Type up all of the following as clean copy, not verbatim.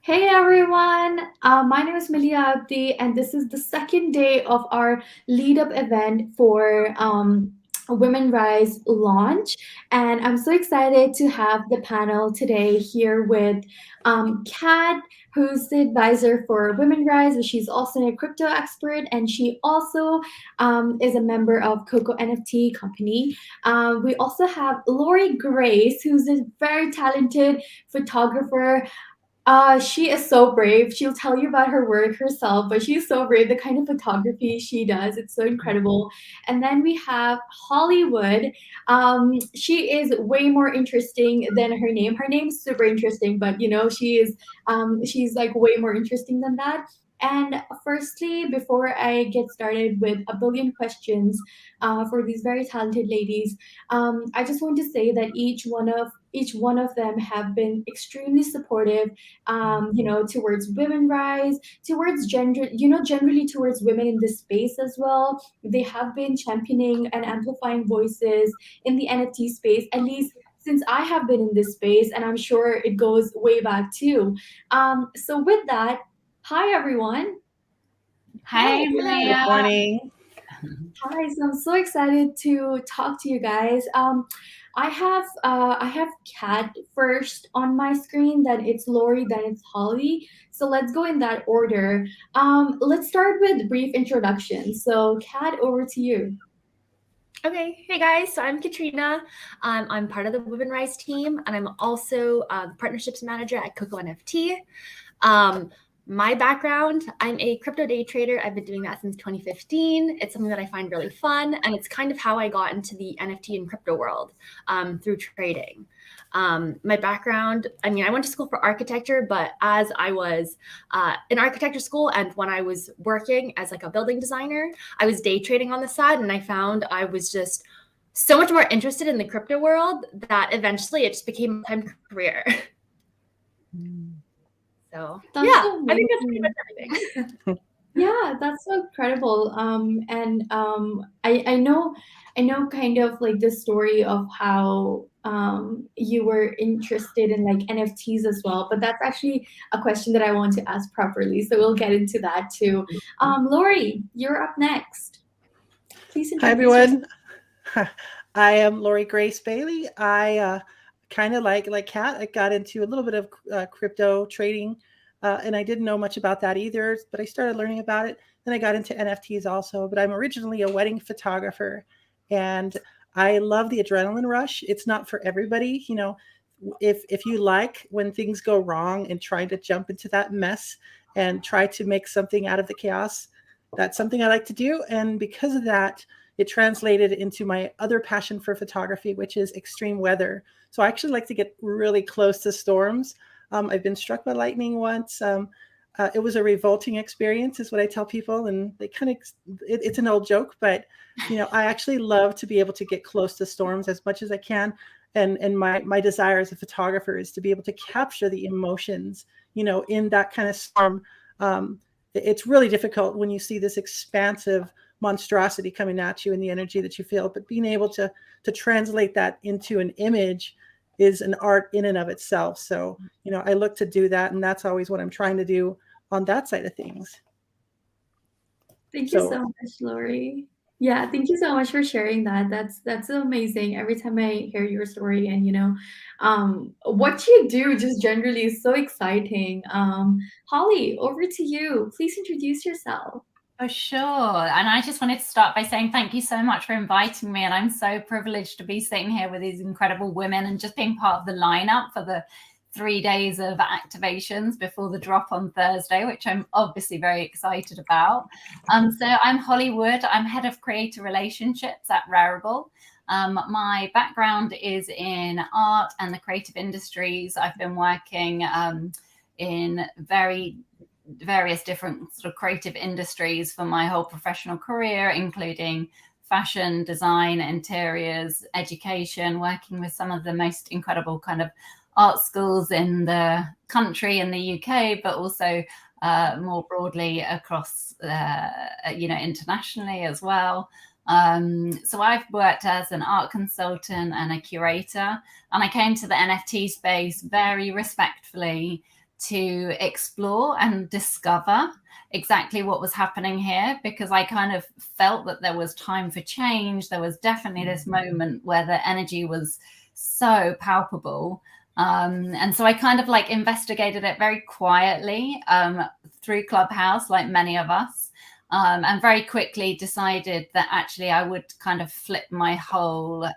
Hey everyone, my name is Maliha, and this is the second day of our lead up event for Women Rise launch. And I'm so excited to have the panel today here with Kat, who's the advisor for Women Rise. She's also a crypto expert, and she also is a member of Coco NFT company. We also have Lori Grace, who's a very talented photographer. She is so brave. She'll tell you about her work herself, but she's so brave. The kind of photography she does, it's so incredible. And then we have Hollywood. She is way more interesting than her name. Her name's super interesting, but she's like way more interesting than that. And firstly, before I get started with a billion questions for these very talented ladies, I just want to say that each one of them have been extremely supportive, towards women rise, towards gender, generally towards women in this space as well. They have been championing and amplifying voices in the NFT space, at least since I have been in this space, and I'm sure it goes way back too. So with that, hi everyone. Hi. Hey, Good Malia. morning. Hi, so I'm so excited to talk to you guys. I have Kat first on my screen, then it's Lori, then it's Holly. So let's go in that order. Let's start with brief introduction. So Kat, over to you. Okay, hey guys, so I'm Katrina. I'm part of the Women Rise team, and I'm also the partnerships manager at Coco NFT. Um, my background, I'm a crypto day trader. I've been doing that since 2015. It's something that I find really fun, and it's kind of how I got into the NFT and crypto world through trading. My background, I went to school for architecture, but as I was in architecture school and when I was working as like a building designer, I was day trading on the side, and I found I was just so much more interested in the crypto world that eventually it just became a time career. So That's yeah, so I think that's pretty amazing. much everything. Yeah, that's so incredible. I know kind of like the story of how you were interested in like NFTs as well, but that's actually a question that I want to ask properly. So we'll get into that too. Lori, you're up next. Please Hi, introduce yourself. everyone. I am Lori Grace Bailey. I kind of like Kat. I got into a little bit of crypto trading, and I didn't know much about that either. But I started learning about it. Then I got into NFTs also. But I'm originally a wedding photographer, and I love the adrenaline rush. It's not for everybody, If you like when things go wrong and trying to jump into that mess and try to make something out of the chaos, that's something I like to do. And because of that, it translated into my other passion for photography, which is extreme weather. So I actually like to get really close to storms. I've been struck by lightning once. It was a revolting experience, is what I tell people, and they kind of it's an old joke, but I actually love to be able to get close to storms as much as I can. And my desire as a photographer is to be able to capture the emotions, in that kind of storm. It's really difficult when you see this expansive monstrosity coming at you and the energy that you feel, but being able to translate that into an image is an art in and of itself. So I look to do that, and that's always what I'm trying to do on that side of things. Thank you so So much, Lori. Yeah, thank you so much for sharing that. That's amazing. Every time I hear your story, and what you do just generally is so exciting. Holly, over to you. Please introduce yourself. For sure. And I just wanted to start by saying thank you so much for inviting me. And I'm so privileged to be sitting here with these incredible women and just being part of the lineup for the 3 days of activations before the drop on Thursday, which I'm obviously very excited about. So I'm Holly Wood. I'm head of creator relationships at Rarible. My background is in art and the creative industries. I've been working in various different sort of creative industries for my whole professional career, including fashion, design, interiors, education, working with some of the most incredible kind of art schools in the country, in the UK, but also more broadly across, internationally as well. So I've worked as an art consultant and a curator, and I came to the NFT space very respectfully to explore and discover exactly what was happening here, because I kind of felt that there was time for change. There was definitely this moment where the energy was so palpable. And so I kind of like investigated it very quietly through Clubhouse, like many of us, and very quickly decided that actually I would kind of flip my whole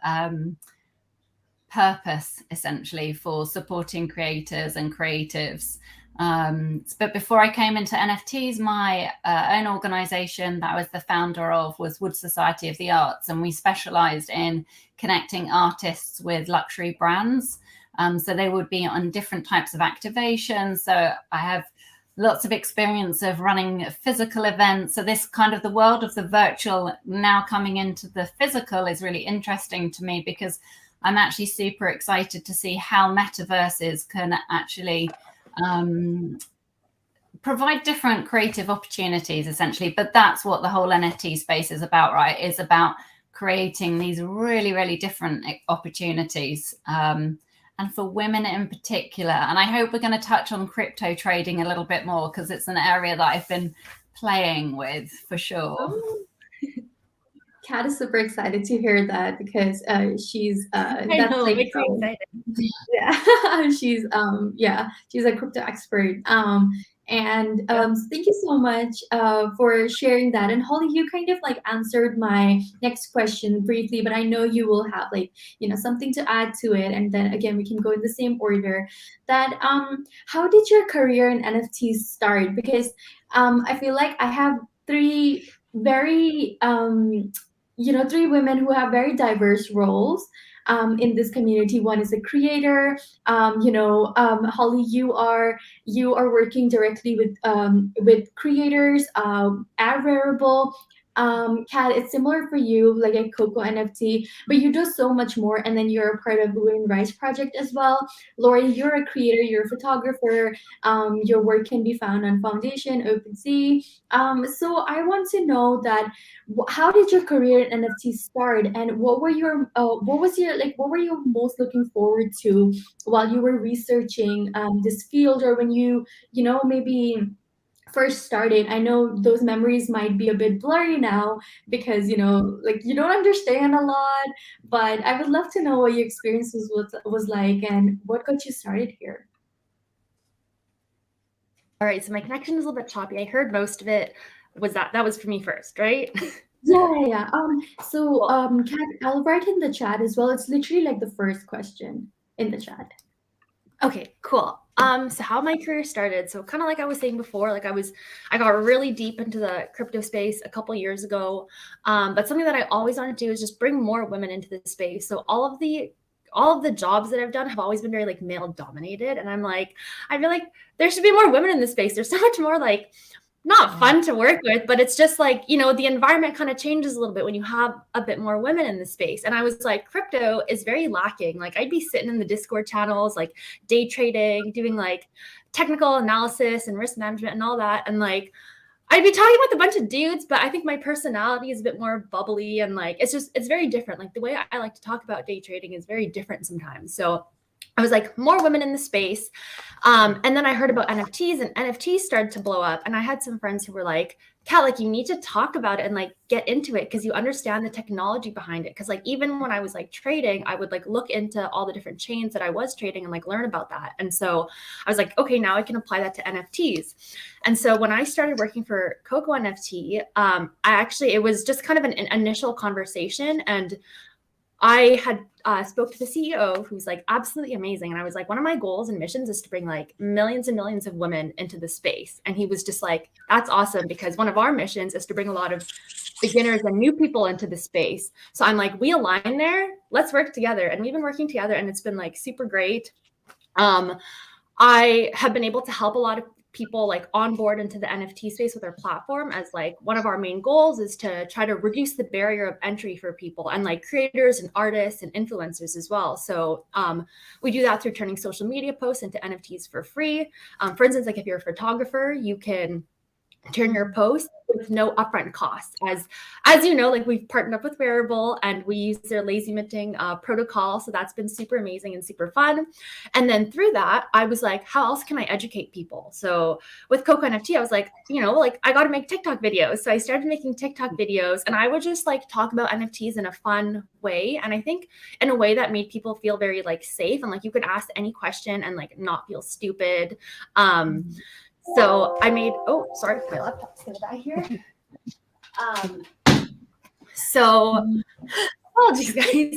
purpose essentially for supporting creators and creatives. But before I came into NFTs, my own organization that I was the founder of was Wood Society of the Arts, and we specialized in connecting artists with luxury brands. So they would be on different types of activations. So I have lots of experience of running physical events. So this kind of the world of the virtual now coming into the physical is really interesting to me, because I'm actually super excited to see how metaverses can actually provide different creative opportunities, essentially. But that's what the whole NFT space is about, right? It's about creating these really, really different opportunities. And for women in particular. And I hope we're going to touch on crypto trading a little bit more, because it's an area that I've been playing with for sure. Oh. Kat is super excited to hear that, because she's I know, it makes me excited. Yeah, she's a crypto expert. And thank you so much for sharing that. And Holly, you kind of like answered my next question briefly, but I know you will have like, something to add to it. And then again, we can go in the same order. That how did your career in NFTs start? Because I feel like I have three very three women who have very diverse roles in this community. One is a creator. Holly, you are working directly with creators at Rarible. Kat, it's similar for you, like a Coco NFT, but you do so much more. And then you're a part of the Women Rights Project as well. Lori, you're a creator, you're a photographer. Your work can be found on Foundation, OpenSea. So I want to know that how did your career in NFT start, and what were you most looking forward to while you were researching this field, or when you maybe first started? I know those memories might be a bit blurry now, because you don't understand a lot, but I would love to know what your experiences was like and what got you started here. All right, so my connection is a little bit choppy. I heard most of it. That was for me first, right? Yeah. Kat, I'll write in the chat as well. It's literally like the first question in the chat. Okay, cool. So how my career started. So kind of like I was saying before, like I got really deep into the crypto space a couple years ago. But something that I always wanted to do is just bring more women into the space. So all of the jobs that I've done have always been very like male dominated. And I feel like there should be more women in the space. There's so much more like not fun to work with, but it's just like, the environment kind of changes a little bit when you have a bit more women in the space. And I was like, crypto is very lacking. Like I'd be sitting in the Discord channels, like day trading, doing like technical analysis and risk management and all that. And like, I'd be talking with a bunch of dudes, but I think my personality is a bit more bubbly, and like, it's very different. Like the way I like to talk about day trading is very different sometimes. So I was like, more women in the space. And then I heard about NFTs, and NFTs started to blow up. And I had some friends who were like, Kat, like you need to talk about it and like get into it, because you understand the technology behind it. Because like even when I was like trading, I would like look into all the different chains that I was trading and like learn about that. And so I was like, okay, now I can apply that to NFTs. And so when I started working for Coco NFT, it was just kind of an initial conversation, and I had spoke to the CEO, who's like absolutely amazing. And I was like, one of my goals and missions is to bring like millions and millions of women into the space. And he was just like, that's awesome, because one of our missions is to bring a lot of beginners and new people into the space. So I'm like, we align there, let's work together. And we've been working together, and it's been like super great. I have been able to help a lot of people like onboard into the NFT space with our platform, as like one of our main goals is to try to reduce the barrier of entry for people, and like creators and artists and influencers as well. So we do that through turning social media posts into NFTs for free. For instance, like if you're a photographer, you can turn your post with no upfront costs. As you know, like we've partnered up with Rarible and we use their lazy minting protocol. So that's been super amazing and super fun. And then through that, I was like, how else can I educate people? So with Coco NFT, I was like, like I got to make TikTok videos. So I started making TikTok videos and I would just like talk about NFTs in a fun way. And I think in a way that made people feel very like safe and like you could ask any question and like not feel stupid. So I made, oh, sorry, my laptop's gonna die here. So apologies, guys.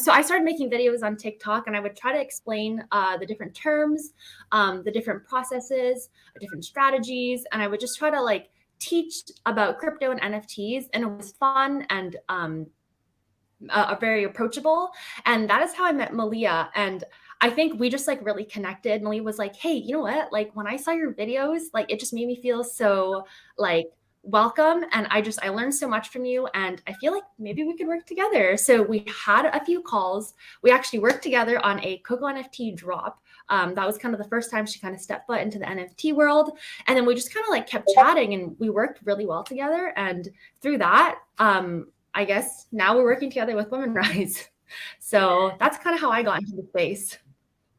So I started making videos on TikTok and I would try to explain the different terms, the different processes, different strategies. And I would just try to like teach about crypto and NFTs. And it was fun and very approachable. And that is how I met Maliha. And I think we just like really connected. Maliha was like, hey, you know what? Like when I saw your videos, like it just made me feel so like welcome. And I learned so much from you. And I feel like maybe we could work together. So we had a few calls. We actually worked together on a Coco NFT drop. That was kind of the first time she kind of stepped foot into the NFT world. And then we just kind of like kept chatting and we worked really well together. And through that, I guess now we're working together with Women Rise. So that's kind of how I got into the space.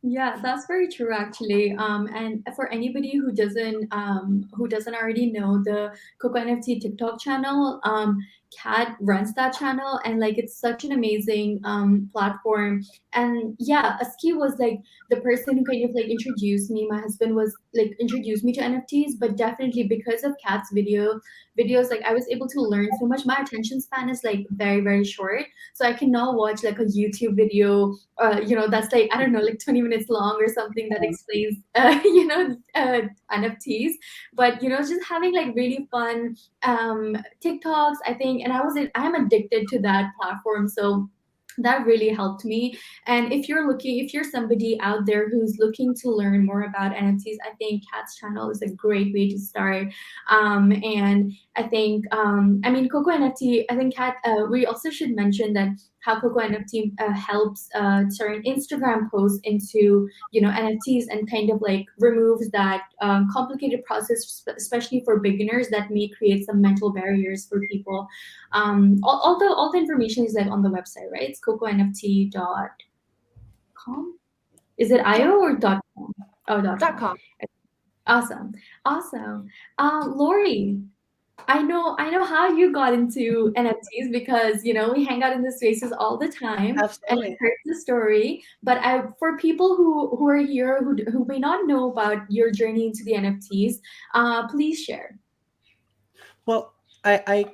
Yeah, that's very true actually. And for anybody who doesn't already know the Coco NFT TikTok channel, Kat runs that channel and like it's such an amazing platform. And yeah, Aski was like the person who kind of like introduced me. My husband was like introduced me to NFTs, but definitely because of Kat's videos, like I was able to learn so much. My attention span is like very, very short. So I can now watch like a YouTube video that's like, I don't know, like 20 minutes long or something that explains, NFTs. But, just having like really fun TikToks, I think, and I'm addicted to that platform. So that really helped me. And if you're somebody out there who's looking to learn more about NFTs, I think Kat's channel is a great way to start. And I think, Coco NFT, I think Kat, we also should mention that how Coco NFT helps turn Instagram posts into, NFTs and kind of like removes that complicated process, especially for beginners that may create some mental barriers for people. All the information is like on the website, right? It's coconft.com. Is it .io or .com? Oh, .com. Awesome. Lori, I know how you got into NFTs because we hang out in the spaces all the time. Absolutely. And I heard the story. But for people who are here who may not know about your journey into the NFTs, please share. Well, I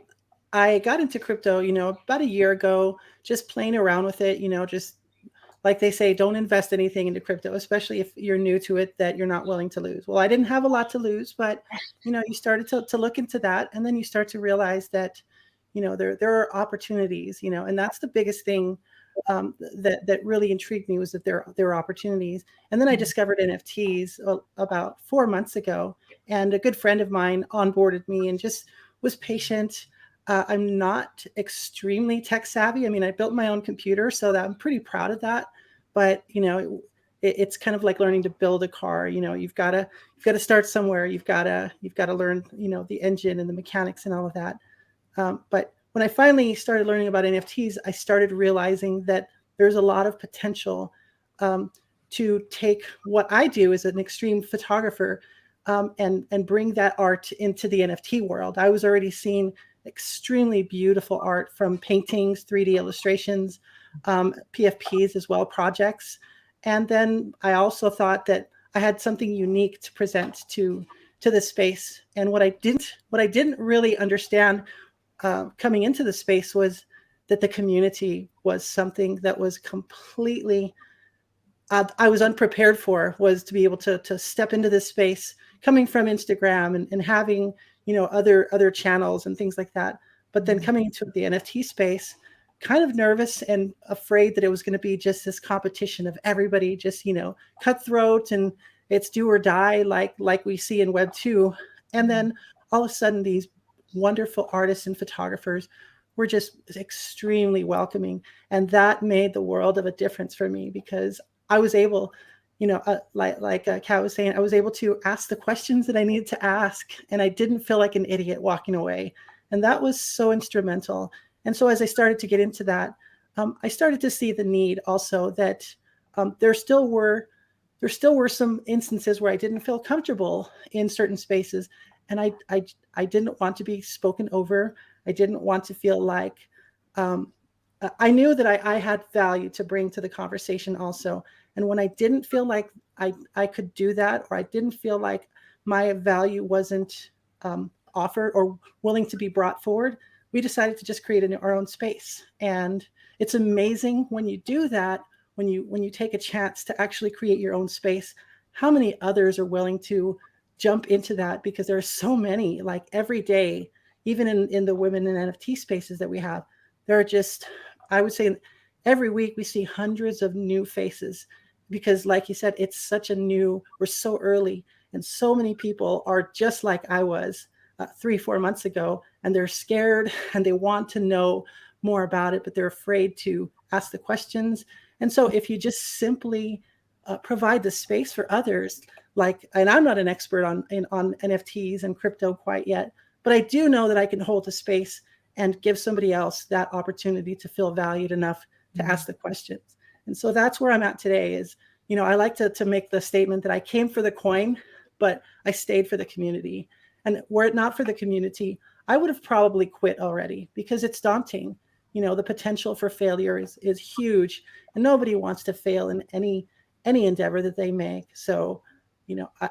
got into crypto, about a year ago, just playing around with it, just like they say, don't invest anything into crypto, especially if you're new to it that you're not willing to lose. Well, I didn't have a lot to lose, but you started to look into that, and then you start to realize that there are opportunities, and that's the biggest thing that really intrigued me was that there are opportunities. And then I discovered NFTs about 4 months ago, and a good friend of mine onboarded me and just was patient. I'm not extremely tech savvy. I mean, I built my own computer, so that I'm pretty proud of that. But it's kind of like learning to build a car. You've got to start somewhere. You've got to learn the engine and the mechanics and all of that. But when I finally started learning about NFTs, I started realizing that there's a lot of potential to take what I do as an extreme photographer and bring that art into the NFT world. I was already seeing extremely beautiful art from paintings, 3D illustrations, PFPs as well, projects. And then I also thought that I had something unique to present to the space. And what I didn't really understand coming into the space was that the community was something that was completely I was unprepared for, was to be able to step into this space coming from Instagram and having other channels and things like that. But then coming into the NFT space, kind of nervous and afraid that it was going to be just this competition of everybody just, cutthroat and it's do or die like we see in Web 2. And then all of a sudden these wonderful artists and photographers were just extremely welcoming. And that made the world of a difference for me because I was able like Kat was saying, I was able to ask the questions that I needed to ask, and I didn't feel like an idiot walking away. And that was so instrumental. And so as I started to get into that, I started to see the need also that there still were some instances where I didn't feel comfortable in certain spaces, and I didn't want to be spoken over. I didn't want to feel like I knew that I had value to bring to the conversation also. And when I didn't feel like I could do that, or I didn't feel like my value wasn't offered or willing to be brought forward, we decided to just create our own space. And it's amazing when you do that, when you take a chance to actually create your own space, how many others are willing to jump into that, because there are so many, like every day, even in the women in NFT spaces that we have, there are just, I would say every week we see hundreds of new faces, because like you said, it's we're so early, and so many people are just like I was 3-4 months ago, and they're scared and they want to know more about it, but they're afraid to ask the questions. And so if you just simply provide the space for others, and I'm not an expert on NFTs and crypto quite yet, but I do know that I can hold the space and give somebody else that opportunity to feel valued enough to ask the questions. And so that's where I'm at today is, I like to make the statement that I came for the coin, but I stayed for the community. And were it not for the community, I would have probably quit already, because it's daunting. The potential for failure is huge, and nobody wants to fail in any endeavor that they make. So,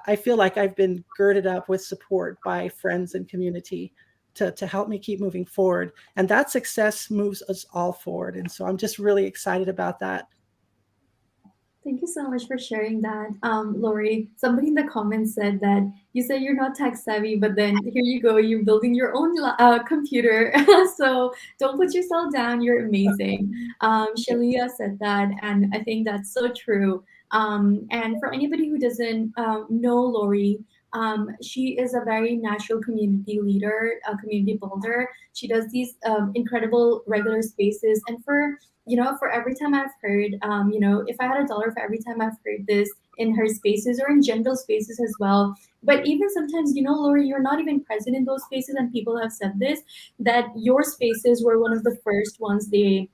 I feel like I've been girded up with support by friends and community to help me keep moving forward. And that success moves us all forward. And so I'm just really excited about that. Thank you so much for sharing that, Lori. Somebody in the comments said that you said you're not tech savvy, but then here you go, you're building your own computer. So don't put yourself down. You're amazing. Shalia said that, and I think that's so true. And for anybody who doesn't know Lori, she is a very natural community leader, a community builder. She does these incredible regular spaces, and for every time I've heard, if I had a dollar for every time I've heard this in her spaces or in general spaces as well. But even sometimes, Lori, you're not even present in those spaces, and people have said this, that your spaces were one of the first ones they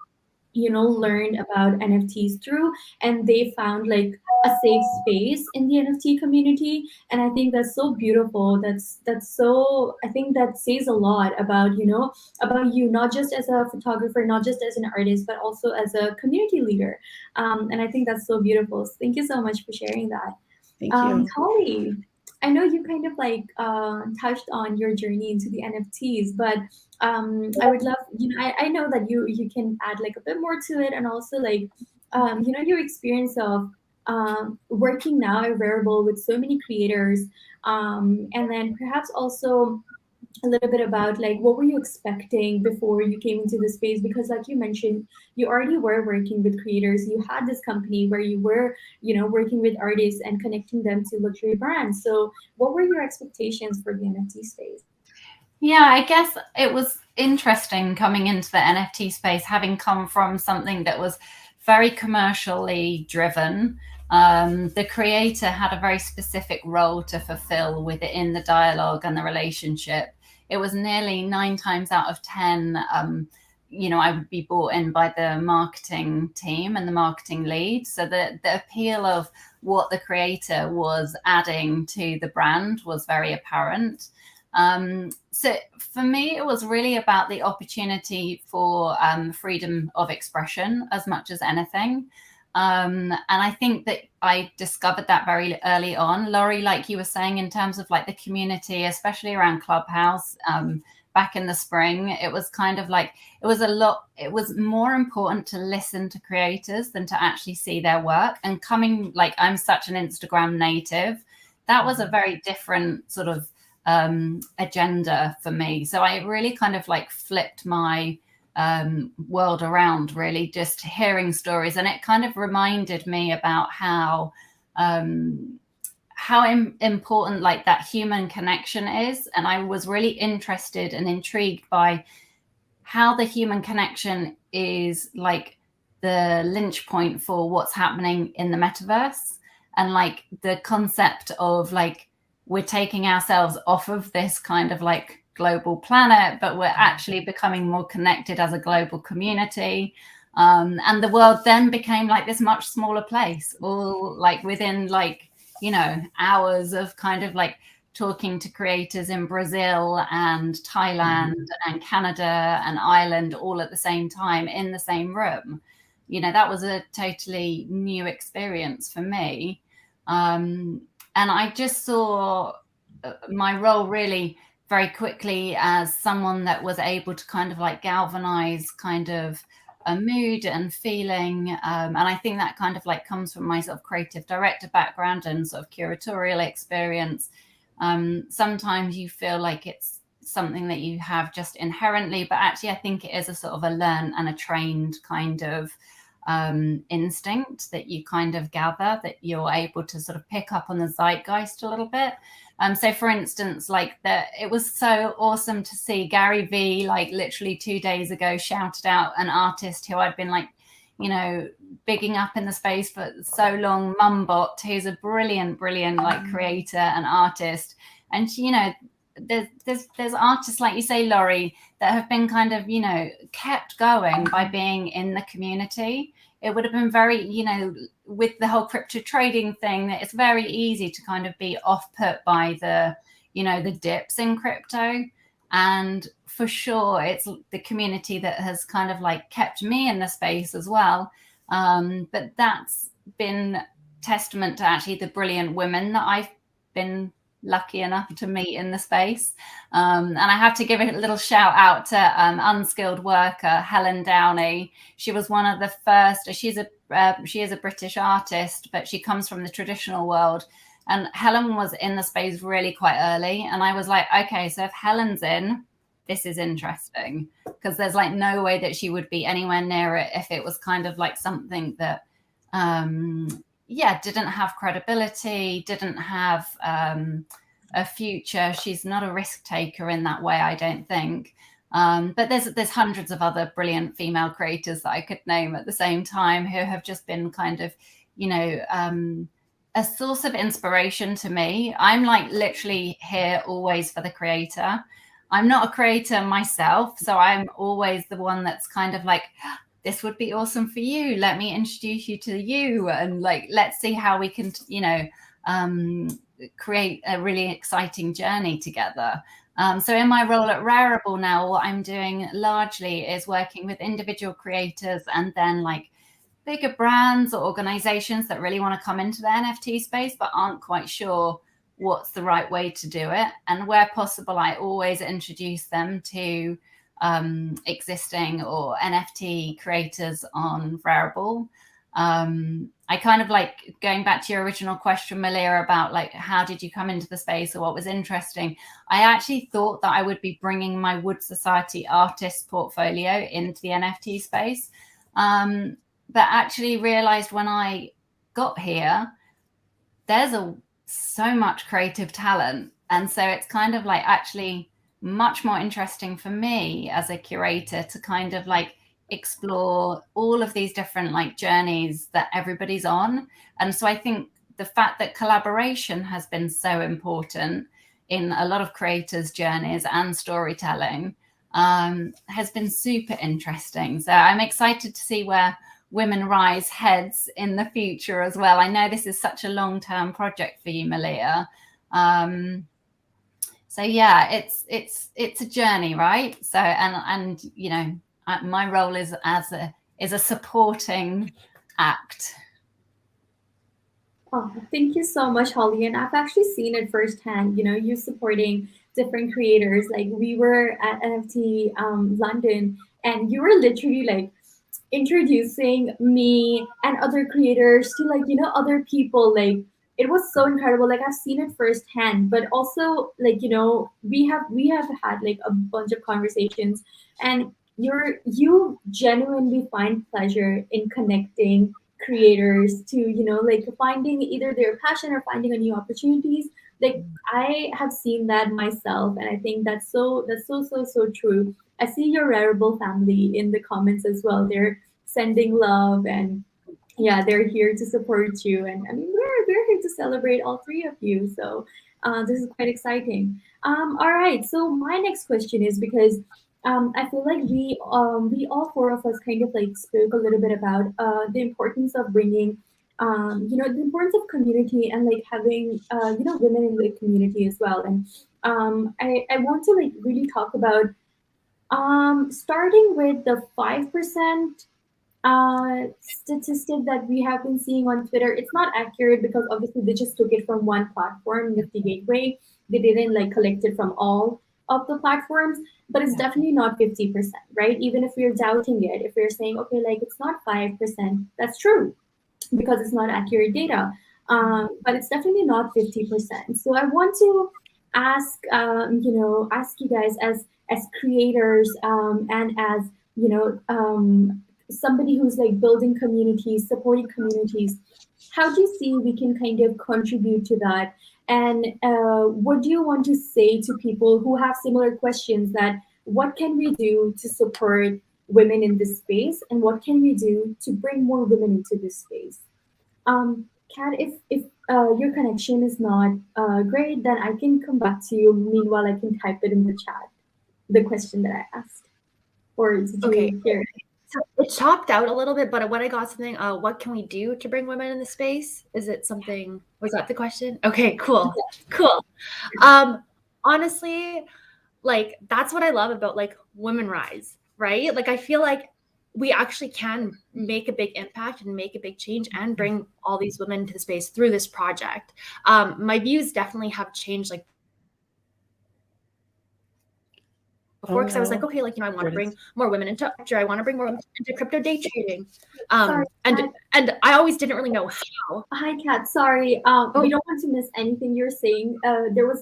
learned about NFTs through, and they found like a safe space in the NFT community. And I think that's so beautiful. That's so, I think that says a lot about about you, not just as a photographer, not just as an artist, but also as a community leader. And I think that's so beautiful. So thank you so much for sharing that. Thank you. Holly, I know you kind of like touched on your journey into the NFTs, but I would love, I know that you can add like a bit more to it, and also like, your experience of working now at Rarible with so many creators, and then perhaps also a little bit about like what were you expecting before you came into the space, because like you mentioned, you already were working with creators, you had this company where you were working with artists and connecting them to luxury brands. So what were your expectations for the NFT space? Yeah, I guess it was interesting coming into the NFT space, having come from something that was very commercially driven. The creator had a very specific role to fulfill within the dialogue and the relationship. It was nearly 9 times out of 10, I would be brought in by the marketing team and the marketing lead. So the appeal of what the creator was adding to the brand was very apparent. So for me, it was really about the opportunity for freedom of expression as much as anything. And I think that I discovered that very early on. Laurie, like you were saying, in terms of like the community, especially around Clubhouse, back in the spring, it was kind of like, it was more important to listen to creators than to actually see their work. And coming, like, I'm such an Instagram native, that was a very different sort of agenda for me. So I really kind of like flipped my world around, really just hearing stories, and it kind of reminded me about how important like that human connection is. And I was really interested and intrigued by how the human connection is like the linch point for what's happening in the metaverse. and like the concept of like we're taking ourselves off of this kind of like global planet, but we're actually becoming more connected as a global community. And the world then became like this much smaller place, all like within like, you know, hours of kind of like talking to creators in Brazil and Thailand and Canada and Ireland all at the same time in the same room. You know, that was a totally new experience for me. And I just saw my role really very quickly as someone that was able to kind of like galvanize kind of a mood and feeling. And I think that kind of like comes from my sort of creative director background and sort of curatorial experience. Sometimes you feel like it's something that you have just inherently, but actually I think it is a sort of a learned and a trained kind of instinct that you kind of gather, that you're able to sort of pick up on the zeitgeist a little bit. So for instance, like it was so awesome to see Gary V, like literally 2 days ago, shouted out an artist who I'd been like, you know, bigging up in the space for so long, Mumbot, who's a brilliant like creator and artist. And you know, there's artists like you say, Laurie, that have been kind of, you know, kept going by being in the community. It would have been very, you know, with the whole crypto trading thing, that it's very easy to kind of be off put by the, you know, the dips in crypto. And for sure, it's the community that has kind of like kept me in the space as well. But that's been testament to actually the brilliant women that I've been lucky enough to meet in the space. And I have to give a little shout out to unskilled worker Helen Downey. She was one of the first. She is a British artist, but she comes from the traditional world. And Helen was in the space really quite early. And I was like, okay, so if Helen's in, this is interesting, because there's like no way that she would be anywhere near it if it was kind of like something that didn't have credibility, didn't have a future. She's not a risk taker in that way, I don't think. But there's hundreds of other brilliant female creators that I could name at the same time who have just been kind of, you know, a source of inspiration to me. I'm like literally here always for the creator. I'm not a creator myself, so I'm always the one that's kind of like, this would be awesome for you. Let me introduce you to you, and like, let's see how we can, you know, create a really exciting journey together. So in my role at Rarible now, what I'm doing largely is working with individual creators and then like bigger brands or organizations that really want to come into the NFT space but aren't quite sure what's the right way to do it. And where possible, I always introduce them to existing or NFT creators on Rarible. I kind of like going back to your original question, Maliha, about like, how did you come into the space or what was interesting? I actually thought that I would be bringing my Wood Society artist portfolio into the NFT space. But actually realized when I got here, there's so much creative talent. And so it's kind of like actually much more interesting for me as a curator to kind of like explore all of these different like journeys that everybody's on. And so I think the fact that collaboration has been so important in a lot of creators' journeys and storytelling has been super interesting. So I'm excited to see where Women Rise heads in the future as well. I know this is such a long-term project for you, Maliha. So yeah, it's a journey, right? So and you know, my role is a supporting act. Oh, thank you so much, Holly. And I've actually seen it firsthand, you know, you supporting different creators. Like we were at NFT London, and you were literally like introducing me and other creators to, like, you know, other people. Like it was so incredible. Like I've seen it firsthand, but also like, you know, we have had like a bunch of conversations, and you genuinely find pleasure in connecting creators to, you know, like finding either their passion or finding a new opportunities. Like I have seen that myself, and I think that's so true. I see your Rarible family in the comments as well. They're sending love, and yeah, they're here to support you. And I mean, we're here to celebrate all three of you. So this is quite exciting. All right. So my next question is because I feel like we all four of us kind of like spoke a little bit about the importance of bringing the importance of community and like having women in the community as well. And I want to like really talk about starting with the 5% statistic that we have been seeing on Twitter. It's not accurate because obviously they just took it from one platform, Nifty Gateway. They didn't like collect it from all of the platforms, but it's definitely not 50%, right? Even if we're doubting it, if we're saying, okay, like it's not 5%, that's true because it's not accurate data. But it's definitely not 50%. So I want to ask, ask you guys as creators and as somebody who's like building communities, supporting communities. How do you see we can kind of contribute to that? And what do you want to say to people who have similar questions? That what can we do to support women in this space, and what can we do to bring more women into this space? Kat, if your connection is not great, then I can come back to you. Meanwhile, I can type it in the chat, the question that I asked. Or did you hear it? So it chopped out a little bit, but when I got something, what can we do to bring women in the space? Is it something, was that the question? Okay, cool. Honestly, like that's what I love about like Women Rise, right? Like I feel like we actually can make a big impact and make a big change and bring all these women into the space through this project. My views definitely have changed like before, because I was like, okay, like, I want to bring more women into structure. I want to bring more women into crypto day trading. And I always didn't really know how. Hi, Kat. Sorry. We don't want to miss anything you're saying. There was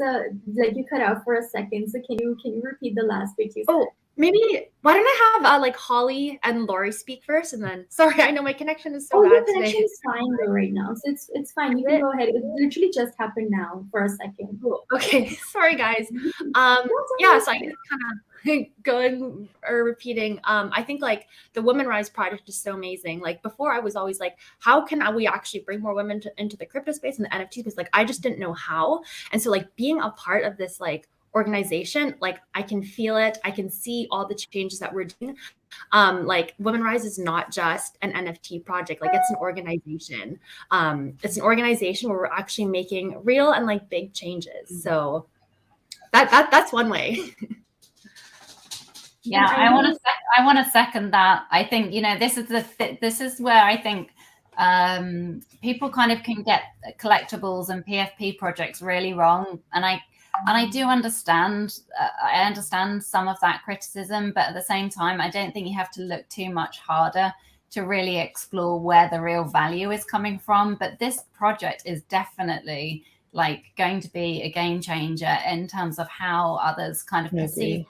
you cut out for a second. So can you repeat the last bit you said? Oh, maybe, why don't I have like Holly and Lori speak first, and then, sorry, I know my connection is so bad your today. connection is fine though right now. So it's fine. You can go ahead. It literally just happened now for a second. Cool. Okay. Sorry, guys. Yeah, so I can kind of going or repeating. I think like the Women Rise project is so amazing. Like before I was always like, how can we actually bring more women into the crypto space and the NFT space? Like I just didn't know how. And so like being a part of this like organization, like I can feel it. I can see all the changes that we're doing. Like Women Rise is not just an NFT project. Like it's an organization. It's an organization where we're actually making real and like big changes. So that's one way. Yeah, I want to second that. I think this is where I think people kind of can get collectibles and PFP projects really wrong, and I do understand. I understand some of that criticism, but at the same time, I don't think you have to look too much harder to really explore where the real value is coming from. But this project is definitely like going to be a game changer in terms of how others kind of perceive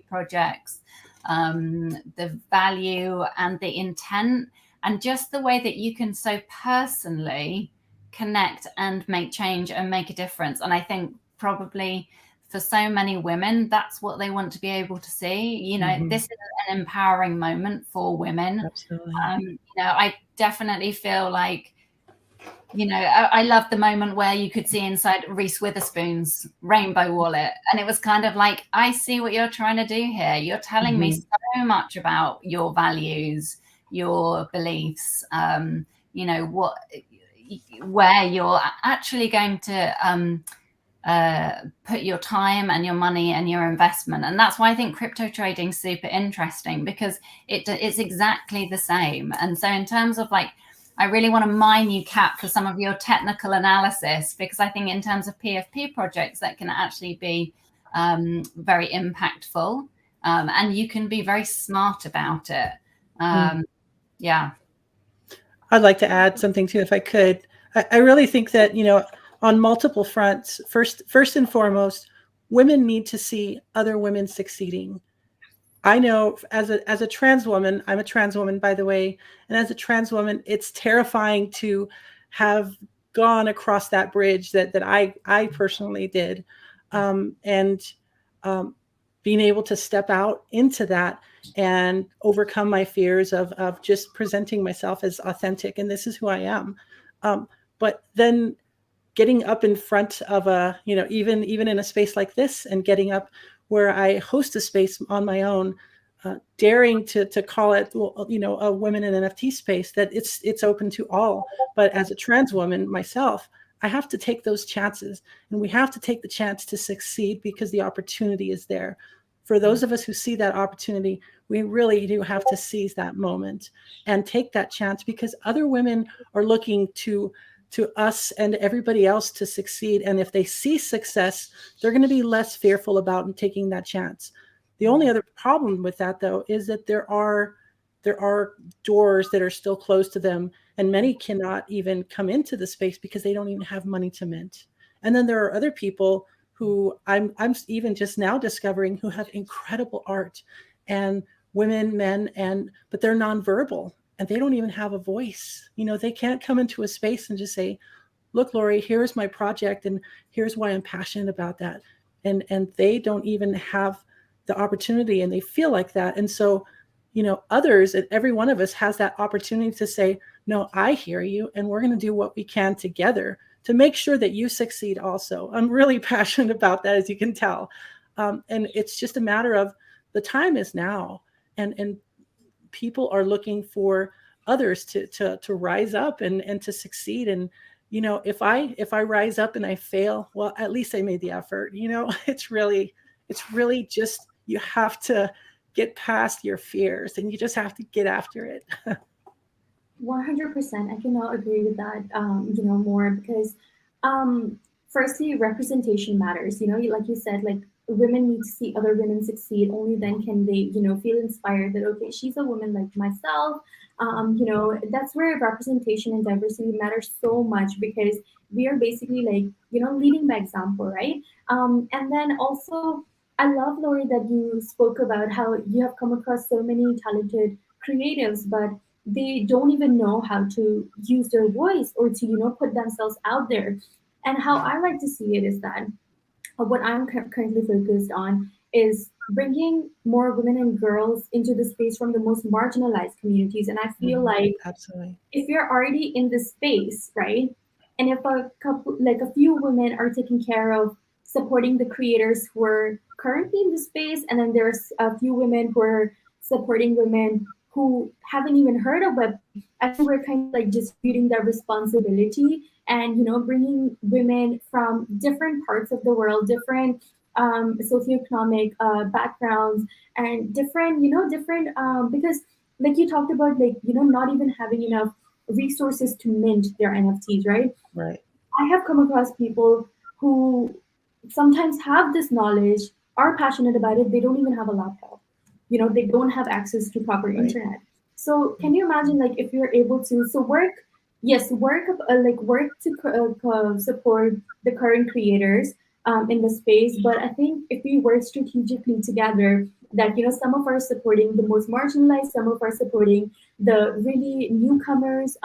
projects, the value and the intent, and just the way that you can so personally connect and make change and make a difference. And I think probably for so many women, that's what they want to be able to see. This is an empowering moment for women. Absolutely. I definitely feel like, I love the moment where you could see inside Reese Witherspoon's rainbow wallet. And it was kind of like, I see what you're trying to do here. You're telling me so much about your values, your beliefs, where you're actually going to put your time and your money and your investment. And that's why I think crypto trading is super interesting, because it's exactly the same. And so in terms of like, I really want to mine you, Kat, for some of your technical analysis, because I think in terms of PFP projects, that can actually be very impactful, and you can be very smart about it. Yeah. I'd like to add something too, if I could. I really think that, on multiple fronts, first and foremost, women need to see other women succeeding. I know as a trans woman, I'm a trans woman, by the way, and as a trans woman, it's terrifying to have gone across that bridge that I personally did, and being able to step out into that and overcome my fears of just presenting myself as authentic, and this is who I am. but then getting up in front of a, even in a space like this, and getting up where I host a space on my own, daring to call it, a women in NFT space, that it's open to all. But as a trans woman myself, I have to take those chances, and we have to take the chance to succeed because the opportunity is there. For those of us who see that opportunity, we really do have to seize that moment and take that chance, because other women are looking to us and everybody else to succeed. And if they see success, they're going to be less fearful about taking that chance. The only other problem with that, though, is that there are doors that are still closed to them, and many cannot even come into the space because they don't even have money to mint. And then there are other people who I'm even just now discovering, who have incredible art, and women, men, but they're nonverbal, and they don't even have a voice. They can't come into a space and just say, look, Lori, here's my project, and here's why I'm passionate about that. And they don't even have the opportunity, and they feel like that. And so, others, and every one of us has that opportunity to say, no, I hear you, and we're going to do what we can together to make sure that you succeed also. I'm really passionate about that, as you can tell. And it's just a matter of, the time is now, and people are looking for others to rise up and to succeed. And, if I rise up and I fail, well, at least I made the effort. It's really just, you have to get past your fears, and you just have to get after it. 100%. I cannot agree with that, more, because, firstly, representation matters. Like you said, like, women need to see other women succeed. Only then can they, feel inspired that, okay, she's a woman like myself. That's where representation and diversity matters so much, because we are basically like, leading by example, right? And then also, I love, Lori, that you spoke about how you have come across so many talented creatives, but they don't even know how to use their voice, or to put themselves out there. And how I like to see it is that, what I'm currently focused on is bringing more women and girls into the space from the most marginalized communities. And I feel like, Absolutely. if you're already in this space, right, and if a few women are taking care of supporting the creators who are currently in the space, and then there's a few women who are supporting women who haven't even heard of web, I think we're kind of like distributing that responsibility, and bringing women from different parts of the world, different socioeconomic backgrounds, and different, because, like you talked about, like, not even having enough resources to mint their NFTs, right? Right. I have come across people who sometimes have this knowledge, are passionate about it, they don't even have a laptop. They don't have access to proper internet. So can you imagine, like, if you're able to, so work, yes, work to support the current creators in the space. But I think if we work strategically together, that some of us are supporting the most marginalized, some of us are supporting the really newcomers,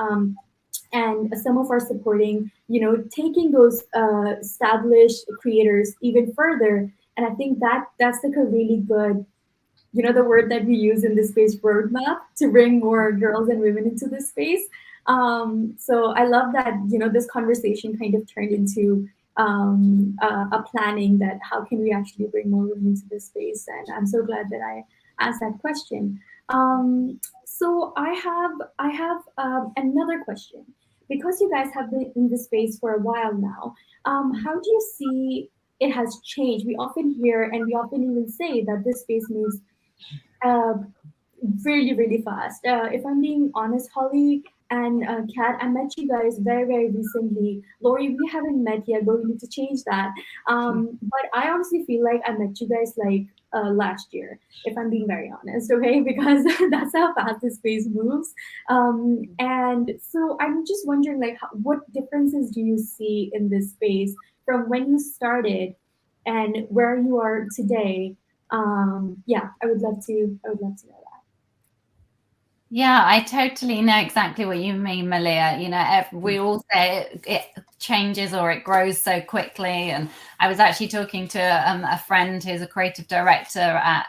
and some of our supporting, taking those established creators even further. And I think that's like a really good, the word that we use in this space, roadmap, to bring more girls and women into this space. So I love that, this conversation kind of turned into a planning, that how can we actually bring more women into this space. And I'm so glad that I asked that question. So I have another question, because you guys have been in this space for a while now. How do you see it has changed? We often hear, and we often even say, that this space moves uh, really, really fast. If I'm being honest, Holly and Kat, I met you guys very, very recently. Lori, we haven't met yet, but we need to change that. But I honestly feel like I met you guys like last year, if I'm being very honest, okay? Because that's how fast this space moves. And so I'm just wondering, like, what differences do you see in this space from when you started and where you are today? Yeah, I would love to know that. Yeah, I totally know exactly what you mean, Maliha. We all say it changes or it grows so quickly. And I was actually talking to a friend who's a creative director at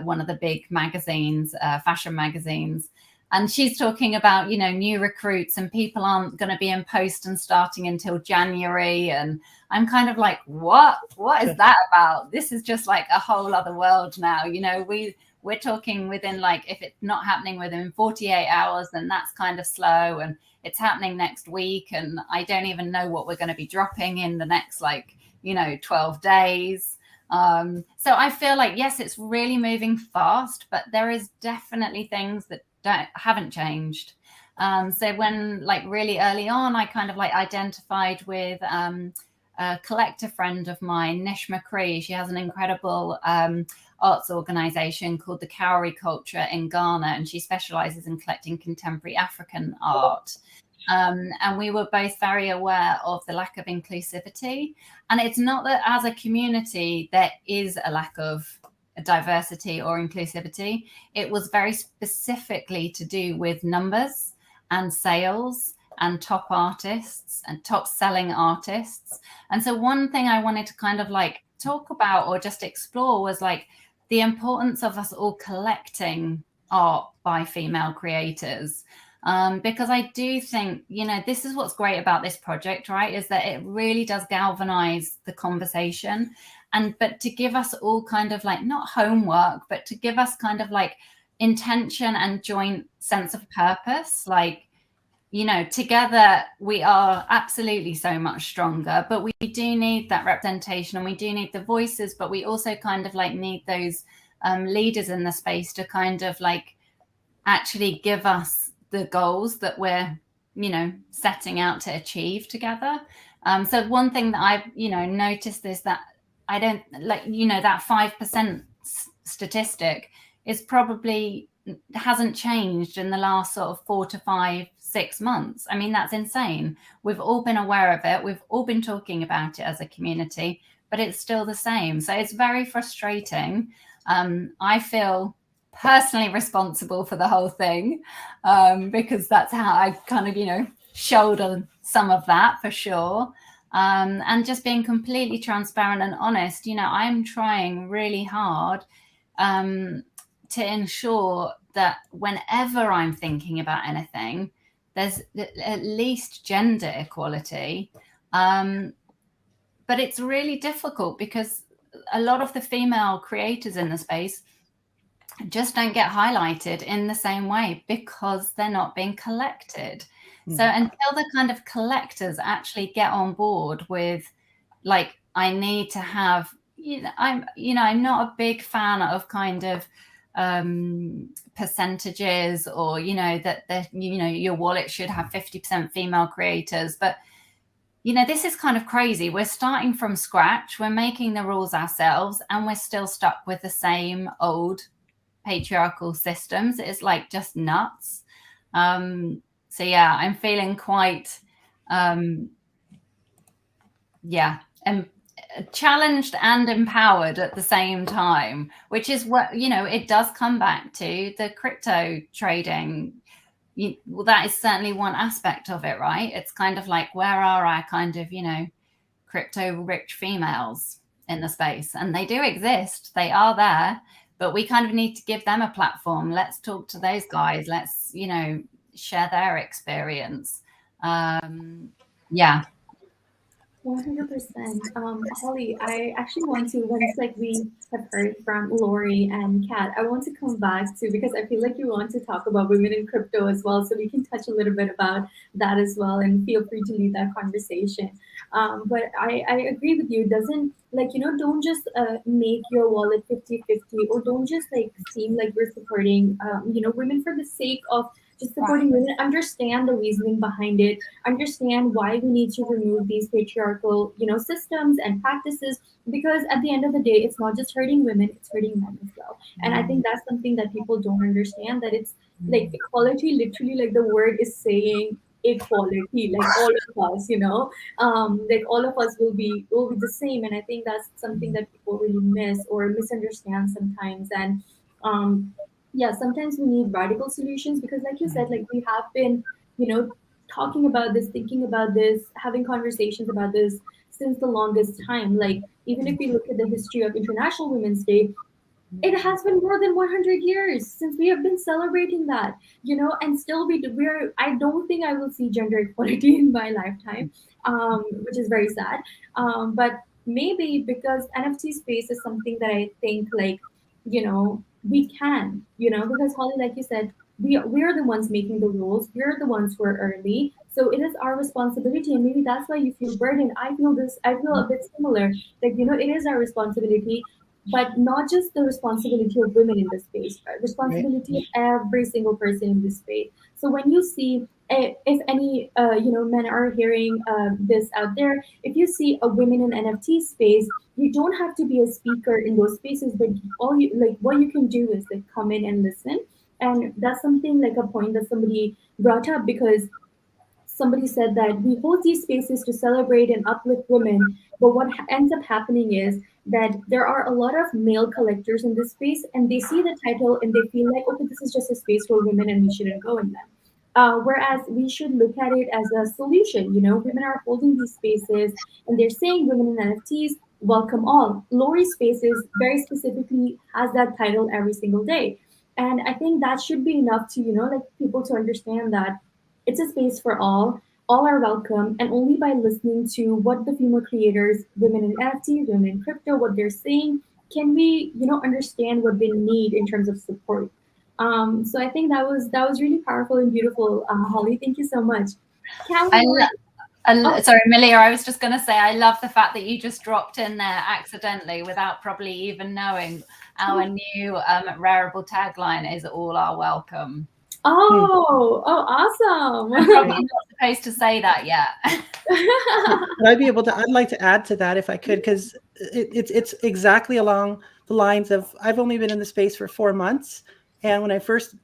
one of the big magazines, fashion magazines. And she's talking about, new recruits and people aren't going to be in post and starting until January. And I'm kind of like, what is that about? This is just like a whole other world now. We're talking within, like, if it's not happening within 48 hours, then that's kind of slow, and it's happening next week. And I don't even know what we're going to be dropping in the next, 12 days. So I feel like, yes, it's really moving fast, but there is definitely things that haven't changed. So when, like, really early on, I kind of like identified with a collector friend of mine, Nish McCree. She has an incredible arts organization called the Cowrie Culture in Ghana, and she specializes in collecting contemporary African art. And we were both very aware of the lack of inclusivity. And it's not that as a community there is a lack of diversity or inclusivity. It was very specifically to do with numbers and sales and top artists and top selling artists. And so one thing I wanted to kind of like talk about or just explore was like the importance of us all collecting art by female creators. Because I do think, this is what's great about this project, right? Is that it really does galvanize the conversation. But to give us all kind of like, not homework, but to give us kind of like intention and joint sense of purpose. Like, together we are absolutely so much stronger, but we do need that representation and we do need the voices, but we also kind of like need those leaders in the space to kind of like actually give us the goals that we're, setting out to achieve together. So one thing that I've, noticed is that I don't like, that 5% statistic is probably hasn't changed in the last sort of 4 to 5, 6 months. I mean, that's insane. We've all been aware of it. We've all been talking about it as a community, but it's still the same. So it's very frustrating. I feel personally responsible for the whole thing because that's how I kind of, shoulder some of that for sure. And just being completely transparent and honest, I'm trying really hard to ensure that whenever I'm thinking about anything, there's at least gender equality. But it's really difficult because a lot of the female creators in the space just don't get highlighted in the same way because they're not being collected. So until the kind of collectors actually get on board with, like, I need to have, I'm not a big fan of kind of percentages or, that your wallet should have 50% female creators. But, this is kind of crazy. We're starting from scratch. We're making the rules ourselves and we're still stuck with the same old patriarchal systems. It's like just nuts. So yeah, I'm feeling quite challenged and empowered at the same time, which is what, it does come back to the crypto trading. Well, that is certainly one aspect of it, right? It's kind of like, where are our kind of, crypto rich females in the space? And they do exist. They are there. But we kind of need to give them a platform. Let's talk to those guys. Let's, share their experience. 100%. Holly, I actually want to, once like we have heard from Lori and Kat, I want to come back to, because I feel like you want to talk about women in crypto as well. So we can touch a little bit about that as well, and feel free to lead that conversation. But I agree with you. It doesn't, like, don't just make your wallet 50-50, or don't just like seem like you're supporting, women for the sake of just supporting women. Understand the reasoning behind it. Understand why we need to remove these patriarchal, systems and practices. Because at the end of the day, it's not just hurting women; it's hurting men as well. And I think that's something that people don't understand. That it's like equality, literally, like the word is saying equality, like all of us, like all of us will be the same. And I think that's something that people really miss or misunderstand sometimes. And yeah, sometimes we need radical solutions, because like you said, like we have been, talking about this, thinking about this, having conversations about this since the longest time. Like, even if we look at the history of International Women's Day, it has been more than 100 years since we have been celebrating that, and still we're, I don't think I will see gender equality in my lifetime, which is very sad. But maybe because NFT space is something that I think, like, we can, because Holly, like you said, we are the ones making the rules. We're the ones who are early. So it is our responsibility. And maybe that's why you feel burdened. I feel a bit similar. Like, it is our responsibility, but not just the responsibility of women in this space, right? Right. Responsibility of every single person in this space. So when you see, if any, men are hearing this out there, if you see a women in NFT space, you don't have to be a speaker in those spaces, but what you can do is like come in and listen. And that's something, like a point that somebody brought up, because somebody said that we hold these spaces to celebrate and uplift women, but what ends up happening is that there are a lot of male collectors in this space, and they see the title and they feel like, okay, this is just a space for women and we shouldn't go in them. Whereas we should look at it as a solution. Women are holding these spaces and they're saying women in NFTs, welcome all. Lori Spaces very specifically has that title every single day. And I think that should be enough to, like, people to understand that it's a space for all are welcome, and only by listening to what the female creators, women in NFTs, women in crypto, what they're saying, can we, understand what they need in terms of support. So I think that was really powerful and beautiful. Holly, thank you so much. Cal, I, Lori, oh, sorry, Maliha, I was just going to say, I love the fact that you just dropped in there accidentally without probably even knowing our new Rarible tagline is all are welcome. oh, I'm awesome. probably not supposed to say that yet. I'd like to add to that if I could, because it's exactly along the lines of, I've only been in the space for 4 months. And when I first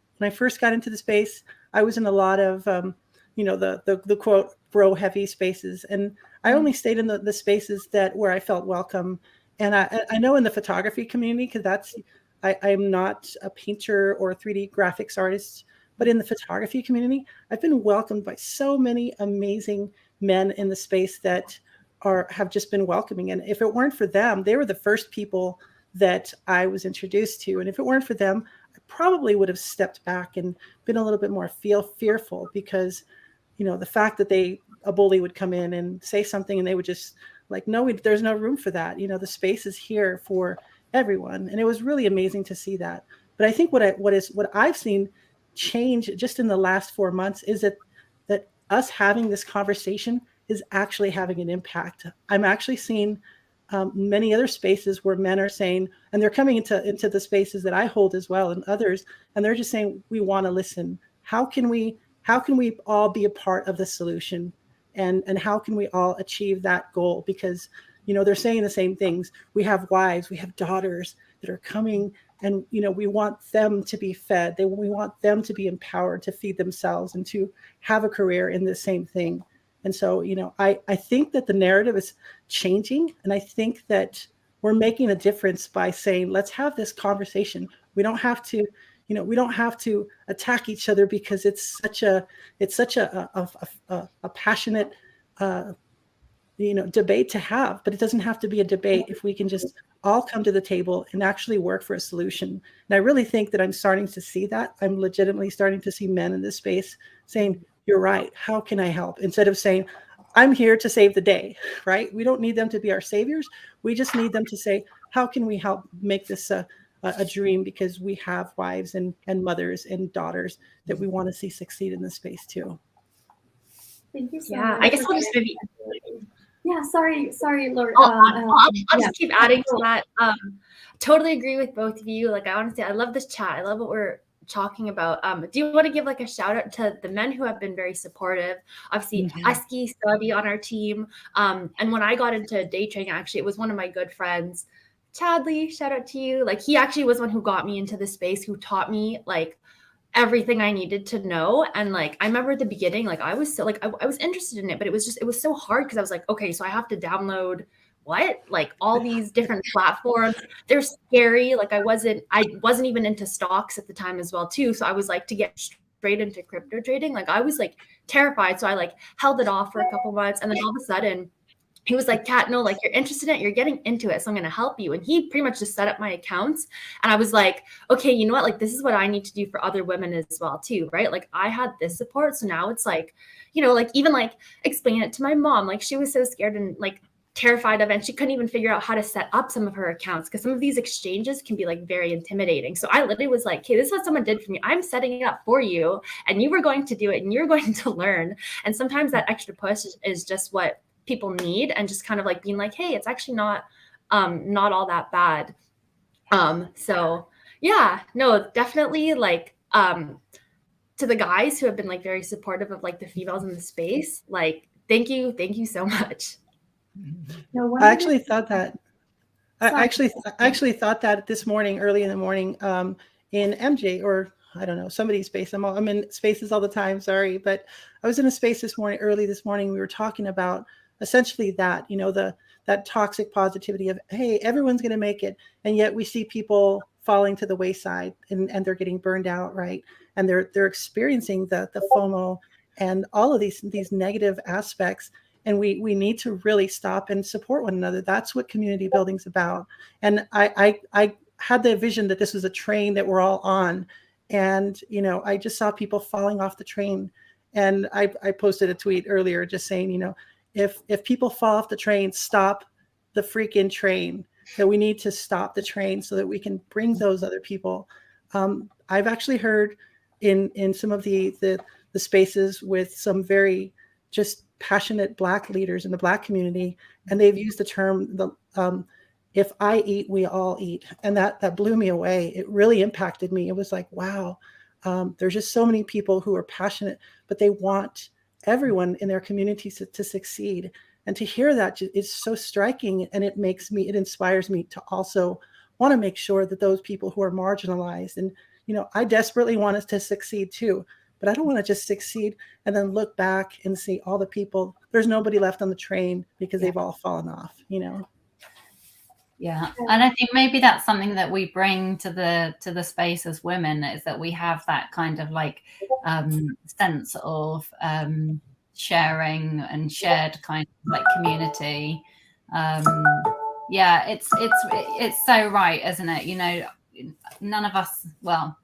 got into the space, I was in a lot of, the quote, bro heavy spaces. And I only stayed in the spaces where I felt welcome. And I know in the photography community, because I'm not a painter or a 3D graphics artist, but in the photography community, I've been welcomed by so many amazing men in the space that have just been welcoming. And if it weren't for them, they were the first people that I was introduced to. And if it weren't for them, I probably would have stepped back and been a little bit more fearful, because, the fact that a bully would come in and say something and they would just like, no, there's no room for that. The space is here for everyone. And it was really amazing to see that. But I think what I've seen change just in the last 4 months is that us having this conversation is actually having an impact. I'm actually seeing many other spaces where men are saying, and they're coming into the spaces that I hold as well, and others, and they're just saying, we want to listen. How can we all be a part of the solution, and how can we all achieve that goal? Because they're saying the same things. We have wives, we have daughters that are coming, and we want them to be fed. We want them to be empowered to feed themselves and to have a career in the same thing. And so, I think that the narrative is changing, and I think that we're making a difference by saying, let's have this conversation. We don't have to attack each other, because it's such a passionate debate to have. But it doesn't have to be a debate if we can just all come to the table and actually work for a solution. And I really think that I'm starting to see that. I'm legitimately starting to see men in this space saying, you're right, how can I help? Instead of saying, I'm here to save the day, right? We don't need them to be our saviors. We just need them to say, how can we help make this a dream? Because we have wives and mothers and daughters that we want to see succeed in this space too. Thank you so Yeah, much. I guess I'll just maybe. Yeah, sorry, Laura. I'll Yeah. just keep adding to that. Totally agree with both of you. Like, I want to say, I love this chat. I love what we're talking about. Do you want to give like a shout out to the men who have been very supportive? Obviously, Aski study on our team. And when I got into day trading, actually, it was one of my good friends, Chadley. Shout out to you. Like, he actually was one who got me into the space, who taught me like everything I needed to know. And like, I remember at the beginning, like I was so like, I was interested in it, but it was so hard, because I was like, okay, so I have to download like all these different platforms. They're scary. Like I wasn't even into stocks at the time as well too. So I was like, to get straight into crypto trading, like I was like terrified. So I like held it off for a couple months, and then all of a sudden he was like, Kat, no, like you're interested in it, you're getting into it, so I'm going to help you. And he pretty much just set up my accounts. And I was like, okay, you know what? Like, this is what I need to do for other women as well, too, right? Like, I had this support. So now it's like, you know, like even like explain it to my mom. Like, she was so scared and like terrified of it. And she couldn't even figure out how to set up some of her accounts because some of these exchanges can be like very intimidating. So I literally was like, okay, this is what someone did for me. I'm setting it up for you and you were going to do it and you're going to learn. And sometimes that extra push is just what people need, and just kind of like being like, hey, it's actually not all that bad. So yeah, no, definitely like to the guys who have been like very supportive of like the females in the space, like thank you so much. No, I actually thought that. Sorry. I actually thought that this morning, early in the morning, in MJ, or I don't know, somebody's space. I'm in spaces all the time. Sorry, but I was in a space early this morning. We were talking about essentially that, you know, that toxic positivity of, hey, everyone's going to make it, and yet we see people falling to the wayside, and they're getting burned out, right? And they're experiencing the FOMO and all of these negative aspects. And we need to really stop and support one another. That's what community building's about. And I had the vision that this was a train that we're all on. And, you know, I just saw people falling off the train. And I posted a tweet earlier just saying, you know, if people fall off the train, stop the freaking train. That we need to stop the train so that we can bring those other people. I've actually heard in some of the spaces with some very just passionate Black leaders in the Black community, and they've used the term, if I eat, we all eat. And that blew me away. It really impacted me. It was like, wow, there's just so many people who are passionate, but they want everyone in their communities to succeed. And to hear that is so striking, and it inspires me to also want to make sure that those people who are marginalized, and, you know, I desperately want us to succeed too, but I don't want to just succeed and then look back and see all the people, there's nobody left on the train because they've all fallen off, you know? Yeah. And I think maybe that's something that we bring to the space as women, is that we have that kind of like sense of sharing and shared kind of like community. Yeah, it's so right, isn't it? You know, none of us, well,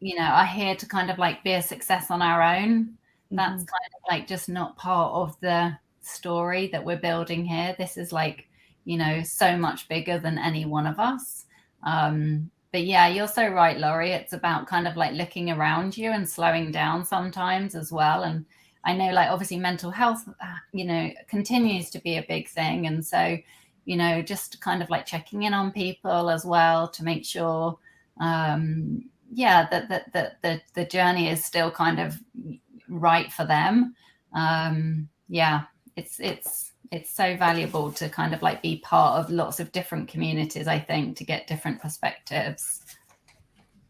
you know, are here to kind of like be a success on our own. That's kind of like just not part of the story that we're building here. This is like, you know, so much bigger than any one of us. But yeah, you're so right, Laurie. It's about kind of like looking around you and slowing down sometimes as well. And I know, like, obviously mental health, you know, continues to be a big thing. And so, you know, just kind of like checking in on people as well to make sure, yeah, that the journey is still kind of right for them. Yeah, it's so valuable to kind of like be part of lots of different communities, I think, to get different perspectives.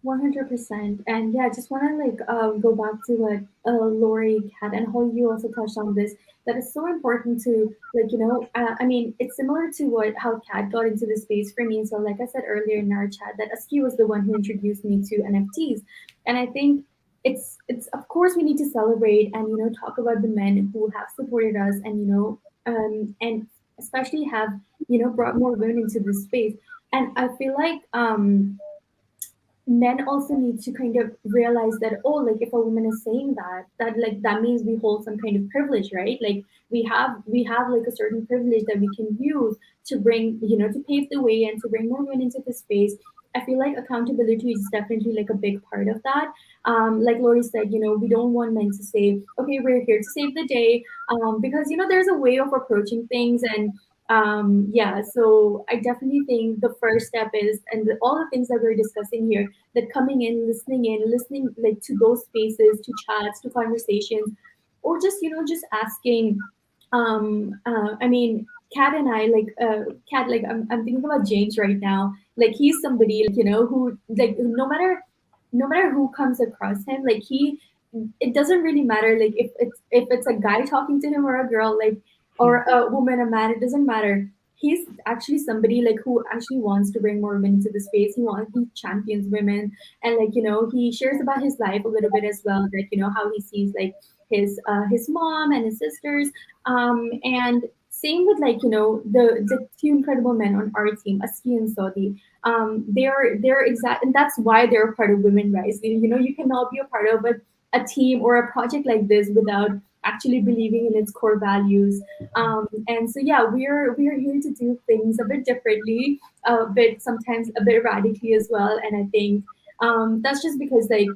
100%. And yeah, I just want to like go back to what Lori, Kat, and how you also touched on this. That is so important to, like, you know, I mean, it's similar to how Kat got into the space for me. So like I said earlier in our chat, that Aski was the one who introduced me to NFTs. And I think it's of course we need to celebrate and, you know, talk about the men who have supported us, and, you know, and especially have, you know, brought more women into this space. And I feel like men also need to kind of realize that, oh, like if a woman is saying that like that means we hold some kind of privilege, right? Like we have like a certain privilege that we can use to bring, you know, to pave the way and to bring more women into the space. I feel like accountability is definitely like a big part of that. Like Lori said, you know, we don't want men to say, okay, we're here to save the day, because, you know, there's a way of approaching things. And yeah, so I definitely think the first step is, and all the things that we're discussing here, that coming in, listening like to those spaces, to chats, to conversations, or just, you know, just asking. I mean, Kat and I, like, Kat, like, I'm thinking about James right now. Like, he's somebody, like, you know, who, like, no matter who comes across him, like, it doesn't really matter, like, if it's a guy talking to him or a girl, like, or a woman, a man, it doesn't matter. He's actually somebody like who actually wants to bring more women into the space. He champions women, and, like, you know, he shares about his life a little bit as well. Like, you know, how he sees like his mom and his sisters, and same with like, the two incredible men on our team, Aski and Saudi. They're exact, and that's why they're a part of Women Rise. You cannot be a part of a team or a project like this without actually believing in its core values. And so yeah, we are here to do things a bit differently, a bit sometimes a bit radically as well. And I think that's just because like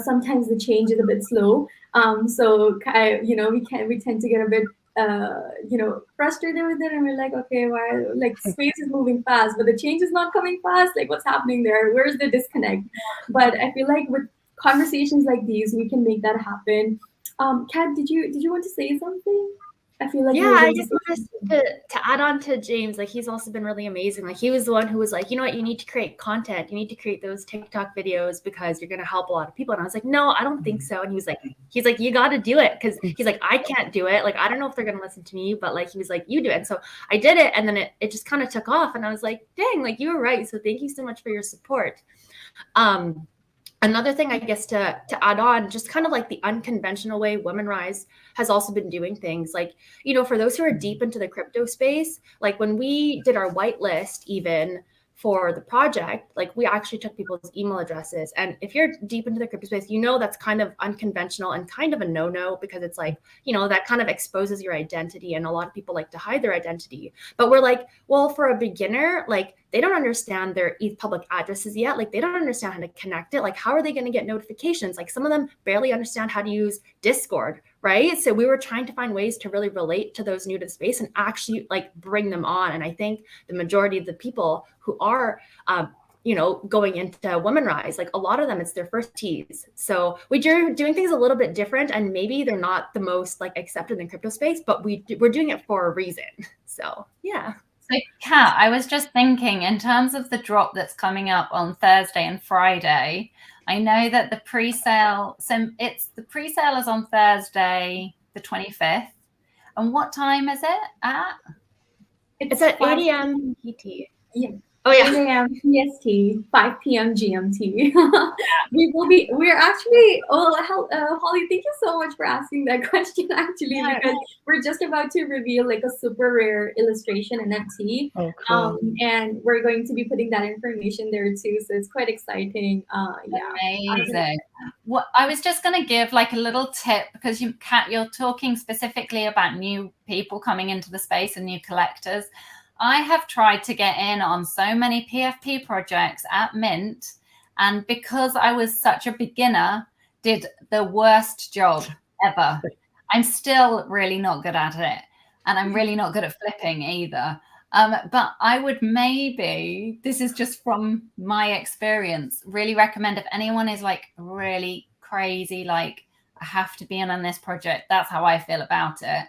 sometimes the change is a bit slow. So we tend to get a bit frustrated with it, and we're like, okay, why, like, space is moving fast, but the change is not coming fast. Like, what's happening there? Where's the disconnect? But I feel like with conversations like these, we can make that happen. Kat, did you want to say something? I feel like you were Yeah, I going to just say wanted something. to add on to James. Like, he's also been really amazing. Like, he was the one who was like, you know what, you need to create content. You need to create those TikTok videos because you're gonna help a lot of people. And I was like, no, I don't think so. And he's like, you got to do it, because he's like, I can't do it. Like, I don't know if they're gonna listen to me, but like, he was like, you do it. And so I did it, and then it just kind of took off. And I was like, dang, like, you were right. So thank you so much for your support. Another thing, I guess, to add on, just kind of like the unconventional way Women Rise has also been doing things. Like, for those who are deep into the crypto space, like when we did our whitelist, even for the project, like we actually took people's email addresses. And if you're deep into the crypto space, that's kind of unconventional and kind of a no-no, because it's like, that kind of exposes your identity. And a lot of people like to hide their identity. But we're like, well, for a beginner, like, they don't understand their public addresses yet. Like, they don't understand how to connect it. Like, how are they going to get notifications? Like, some of them barely understand how to use Discord, right? So we were trying to find ways to really relate to those new to the space and actually like bring them on. And I think the majority of the people who are going into Women Rise, like a lot of them, it's their first teas. So we're doing things a little bit different, and maybe they're not the most like accepted in crypto space, but we're doing it for a reason. So yeah. So, Kat, I was just thinking, in terms of the drop that's coming up on Thursday and Friday, I know that the pre-sale is on Thursday, the 25th. And what time is it at? It's at 8 a.m. PT. Yeah. Oh yeah. 8 a.m. PST, 5 p.m. GMT. We're actually, Holly, thank you so much for asking that question, actually, because we're just about to reveal like a super rare illustration NFT. Oh, cool. And we're going to be putting that information there too. So it's quite exciting. Amazing. Well, I was just going to give like a little tip, because Kat, you're talking specifically about new people coming into the space and new collectors. I have tried to get in on so many PFP projects at Mint, and because I was such a beginner, did the worst job ever. I'm still really not good at it, and I'm really not good at flipping either. But I would maybe, this is just from my experience, really recommend, if anyone is like really crazy, like I have to be in on this project, that's how I feel about it,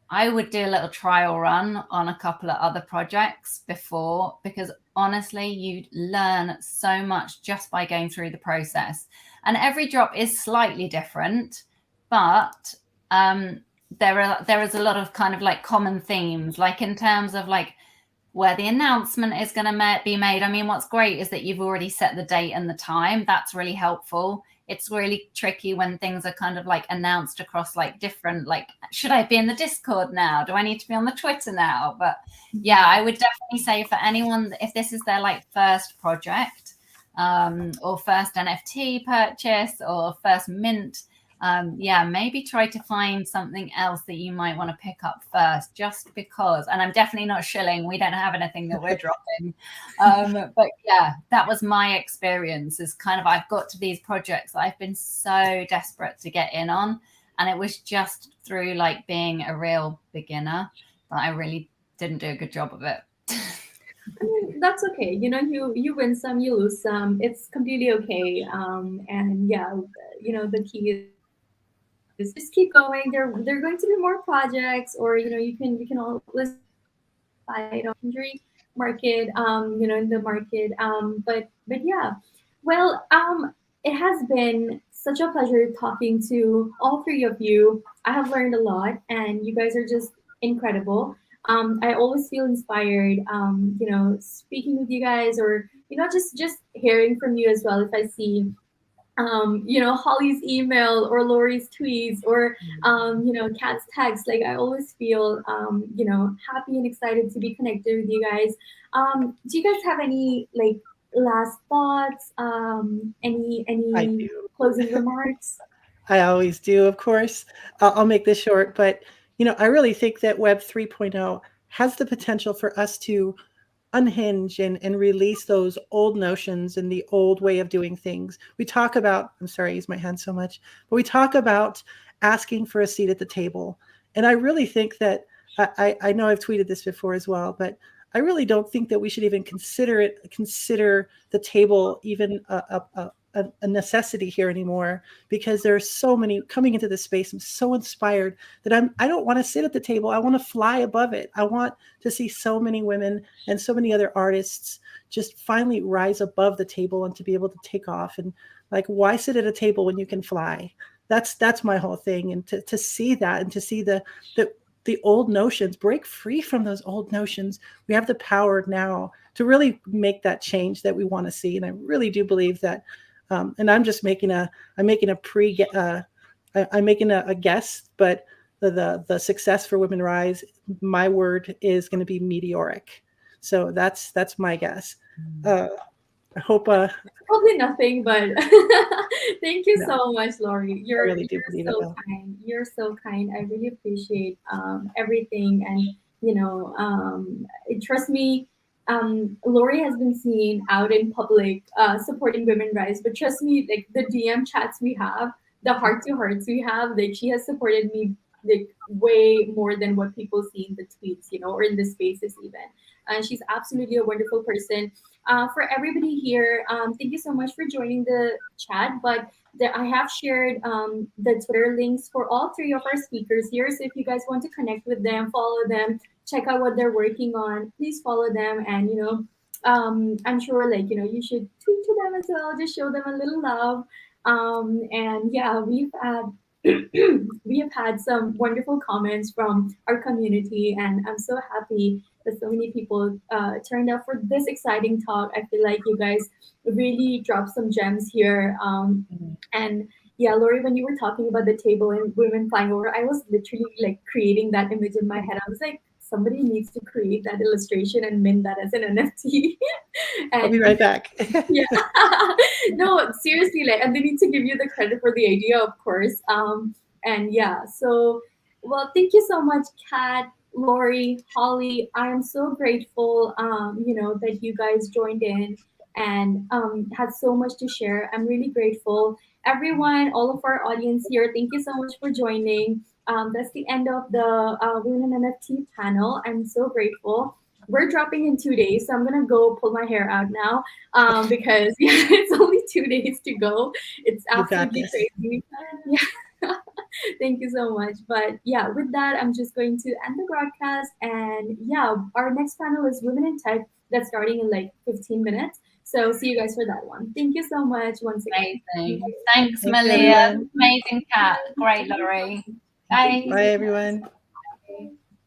I would do a little trial run on a couple of other projects before, because honestly, you'd learn so much just by going through the process. And every drop is slightly different, but there is a lot of kind of like common themes, like in terms of like where the announcement is going to be made. I mean, what's great is that you've already set the date and the time. That's really helpful. It's really tricky when things are kind of like announced across like different, like, should I be in the Discord now? Do I need to be on the Twitter now? But yeah, I would definitely say for anyone, if this is their like first project or first NFT purchase or first mint, maybe try to find something else that you might want to pick up first, just because. And I'm definitely not shilling, we don't have anything that we're dropping, but yeah, that was my experience. Is kind of, I've got to these projects that I've been so desperate to get in on, and it was just through like being a real beginner that I really didn't do a good job of it. I mean, that's okay. You win some, you lose some. It's completely okay. And yeah, the key is just keep going. There are going to be more projects, or you can always fight on secondary market. In the market. But yeah, well, it has been such a pleasure talking to all three of you. I have learned a lot, and you guys are just incredible. I always feel inspired, speaking with you guys, or just hearing from you as well. If I see Holly's email or Lori's tweets or Kat's text. Like I always feel happy and excited to be connected with you guys. Do you guys have any like last thoughts? Any I any do. closing remarks? I always do, of course. I'll make this short, but I really think that Web 3.0 has the potential for us to unhinge and release those old notions and the old way of doing things. We talk about, I'm sorry I use my hand so much, but we talk about asking for a seat at the table. And I really think that, I know I've tweeted this before as well, but I really don't think that we should even consider the table even a necessity here anymore, because there are so many coming into this space. I'm so inspired that I don't want to sit at the table. I want to fly above it. I want to see so many women and so many other artists just finally rise above the table and to be able to take off. And like, why sit at a table when you can fly? That's my whole thing. And to see that and to see the old notions, break free from those old notions. We have the power now to really make that change that we want to see. And I really do believe that. And I'm making a guess, but the success for Women Rise, my word is going to be meteoric. So that's my guess. I hope. Probably nothing, but thank you so much, Lori. I really do You're believe it so will. kind. You're so kind. I really appreciate everything, and trust me. Lori has been seen out in public supporting Women Rise, but trust me, like the DM chats we have, the heart to hearts we have, like she has supported me like way more than what people see in the tweets, or in the spaces even. And she's absolutely a wonderful person. For everybody here, thank you so much for joining the chat. But I have shared the Twitter links for all three of our speakers here. So if you guys want to connect with them, follow them, check out what they're working on, please follow them. And I'm sure you should tweet to them as well. Just show them a little love. And yeah, we've had we have had some wonderful comments from our community, and I'm so happy that so many people turned out for this exciting talk. I feel like you guys really dropped some gems here. And yeah, Lori, when you were talking about the table and women flying over, I was literally like creating that image in my head. I was like, somebody needs to create that illustration and mint that as an NFT. I'll be And right back. yeah, no, seriously, like, and they need to give you the credit for the idea, of course. And yeah, so, well, thank you so much, Kat, Lori, Holly. I am so grateful, that you guys joined in and had so much to share. I'm really grateful. Everyone, all of our audience here, thank you so much for joining. That's the end of the Women in NFT panel. I'm so grateful. We're dropping in 2 days, so I'm gonna go pull my hair out now because yeah, it's only 2 days to go. It's You got absolutely this. crazy. Yeah. Thank you so much. But yeah, with that, I'm just going to end the broadcast. And yeah, our next panel is Women in Tech. That's starting in like 15 minutes. So see you guys for that one. Thank you so much once again. Amazing. Thanks, Thanks, Maliha. everyone. Amazing, Kat. Great, Lori. Bye. Bye, everyone.